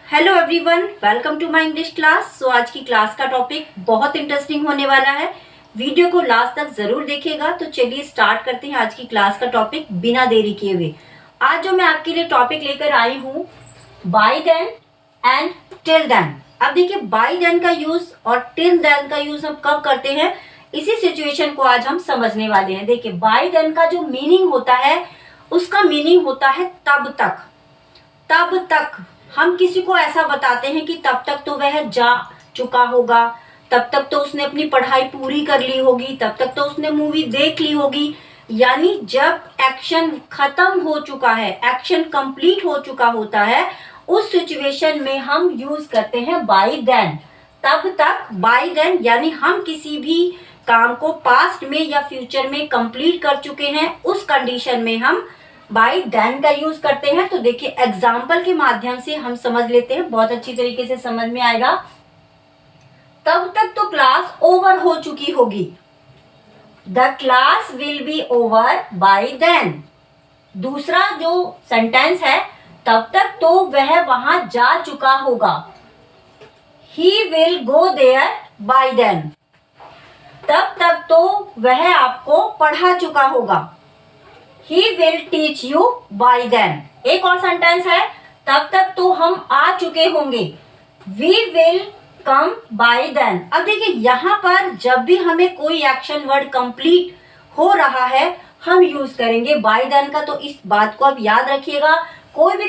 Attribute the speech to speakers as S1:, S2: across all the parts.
S1: Hello everyone, welcome to my English class. So आज की class का टॉपिक बहुत इंटरेस्टिंग होने वाला है। वीडियो को लास्ट तक जरूर देखिएगा। तो चलिए स्टार्ट करते हैं आज की क्लास का टॉपिक बिना देरी किए हुए। आज जो मैं आपके लिए टॉपिक लेकर आई हूँ, by then and till then. अब देखिए, बाय देन का यूज और टिल देन का यूज हम कब करते हैं, इसी सिचुएशन को आज हम समझने वाले हैं। देखिए, बाय देन का जो मीनिंग होता है, उसका मीनिंग होता है तब तक। तब तक हम किसी को ऐसा बताते हैं कि तब तक तो वह जा चुका होगा, तब तक तो उसने अपनी पढ़ाई पूरी कर ली होगी, तब तक तो उसने मूवी देख ली होगी। यानी जब एक्शन खत्म हो चुका है, एक्शन कंप्लीट हो चुका होता है, उस सिचुएशन में हम यूज करते हैं बाय देन। तब तक बाय देन यानी हम किसी भी काम को पास्ट में या फ्यूचर में कंप्लीट कर चुके हैं, उस कंडीशन में हम बाय देन का यूज करते हैं। तो देखिए, एग्जाम्पल के माध्यम से हम समझ लेते हैं, बहुत अच्छी तरीके से समझ में आएगा। तब तक तो क्लास ओवर हो चुकी होगी, the class will be over by then. दूसरा जो सेंटेंस है, तब तक तो वह वहां जा चुका होगा, he will go there by then. तब तक तो वह आपको पढ़ा चुका होगा, He will teach you by then। एक और सेंटेंस है, तब तक तो हम आ चुके होंगे, We will come by then। अब देखिए, यहाँ पर जब भी हमें कोई एक्शन वर्ड कंप्लीट हो रहा है, हम यूज करेंगे बाय देन का। तो इस बात को आप याद रखिएगा। कोई भी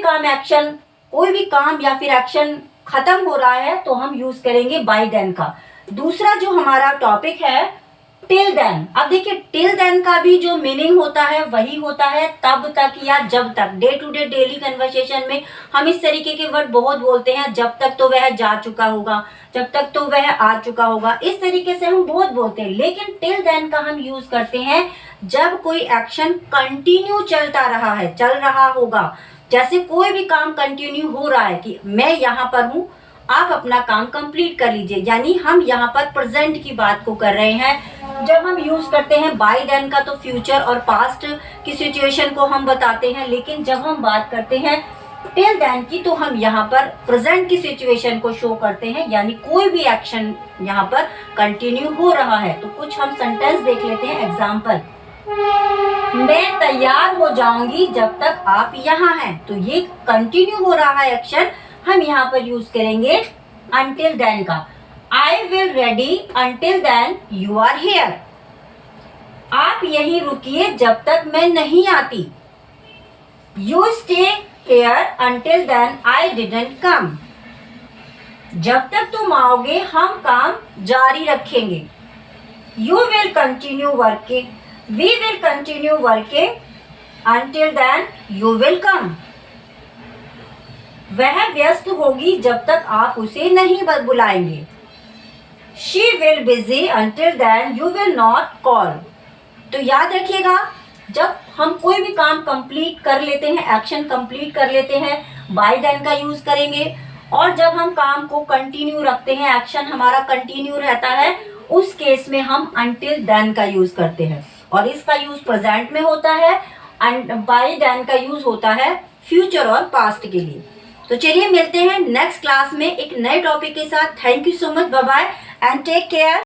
S1: काम या फिर एक्शन खत्म हो रहा है तो हम यूज करेंगे बाय देन का। दूसरा जो हमारा टॉपिक है, टिल देन। अब देखिए, टिल देन का भी जो मीनिंग होता है वही होता है तब तक या जब तक। Day to day daily conversation में हम इस तरीके के वर्ड बहुत बोलते हैं, जब तक तो वह जा चुका होगा, जब तक तो वह आ चुका होगा, इस तरीके से हम बहुत बोलते हैं। लेकिन टिल देन का हम यूज करते हैं जब कोई एक्शन कंटिन्यू चलता रहा है, चल रहा होगा। जैसे कोई भी काम कंटिन्यू हो रहा है कि मैं यहाँ पर हूँ, आप अपना काम कंप्लीट कर लीजिए, यानी हम यहाँ पर प्रेजेंट की बात को कर रहे हैं। जब हम यूज करते हैं बाय देन का, तो फ्यूचर और पास्ट की सिचुएशन को हम बताते हैं। लेकिन जब हम बात करते हैं टिल देन की, तो हम यहाँ पर प्रेजेंट की सिचुएशन को शो करते हैं, यानी कोई भी एक्शन यहाँ पर कंटिन्यू हो रहा है। तो कुछ हम सेंटेंस देख लेते हैं। एग्जाम्पल, मैं तैयार हो जाऊंगी जब तक आप यहाँ हैं। तो ये कंटिन्यू हो रहा है एक्शन, हम यहाँ पर यूज करेंगे until then का। I will ready until then you are here। आप यहीं रुकिए जब तक मैं नहीं आती। You stay here until then I didn't come। जब तक तुम आओगे हम काम जारी रखेंगे। You will continue working, we will continue working until then you will come। वह व्यस्त होगी जब तक आप उसे नहीं बुलाएंगे। She will busy until then you will not call। तो याद रखिएगा, जब हम कोई भी काम कंप्लीट कर लेते हैं, एक्शन कंप्लीट कर लेते हैं, बाय देन का यूज करेंगे। और जब हम काम को कंटिन्यू रखते हैं, एक्शन हमारा कंटिन्यू रहता है, उस केस में हम until then का यूज करते हैं। और इसका यूज प्रेजेंट में होता है, बाय देन का यूज होता है फ्यूचर और पास्ट के लिए। तो चलिए मिलते हैं नेक्स्ट क्लास में एक नए टॉपिक के साथ। Thank you so much, bye bye and take care.